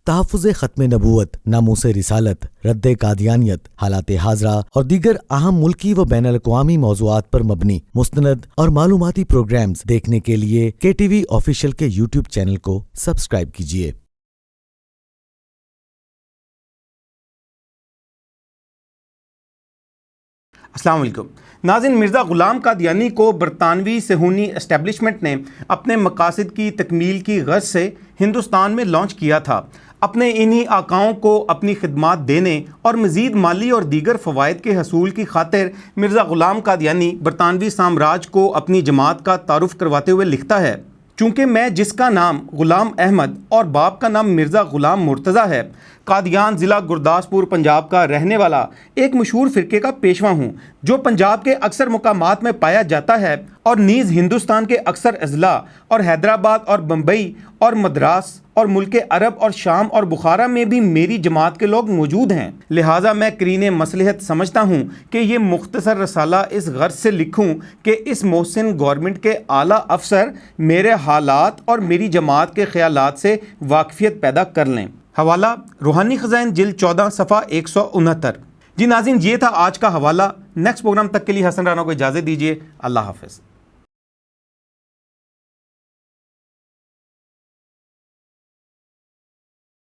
تحفظ ختم نبوت، ناموس رسالت، رد قادیانیت، حالات حاضرہ اور دیگر اہم ملکی و بین الاقوامی موضوعات پر مبنی مستند اور معلوماتی پروگرامز دیکھنے کے لیے KTV آفیشیل کے YouTube چینل کو سبسکرائب کیجیے۔ السلام علیکم ناظرین، مرزا غلام قادیانی کو برطانوی صہیونی اسٹیبلشمنٹ نے اپنے مقاصد کی تکمیل کی غرض سے ہندوستان میں لانچ کیا تھا۔ اپنے انہی آقاؤں کو اپنی خدمات دینے اور مزید مالی اور دیگر فوائد کے حصول کی خاطر مرزا غلام قادیانی برطانوی سامراج کو اپنی جماعت کا تعارف کرواتے ہوئے لکھتا ہے، چونکہ میں جس کا نام غلام احمد اور باپ کا نام مرزا غلام مرتضیٰ ہے، قادیان ضلع گرداسپور پنجاب کا رہنے والا ایک مشہور فرقے کا پیشوا ہوں جو پنجاب کے اکثر مقامات میں پایا جاتا ہے اور نیز ہندوستان کے اکثر اضلاع اور حیدرآباد اور بمبئی اور مدراس اور ملک عرب اور شام اور بخارا میں بھی میری جماعت کے لوگ موجود ہیں۔ لہٰذا میں کرین مصلحت سمجھتا ہوں کہ یہ مختصر رسالہ اس غرض سے لکھوں کہ اس محسن گورنمنٹ کے اعلیٰ افسر میرے حالات اور میری جماعت کے خیالات سے واقفیت پیدا کر لیں۔ حوالہ روحانی خزائن جلد 14 صفحہ 169۔ جی ناظرین، یہ تھا آج کا حوالہ۔ نیکسٹ پروگرام تک کے لیے حسن رانا کو اجازت دیجیے۔ اللہ حافظ۔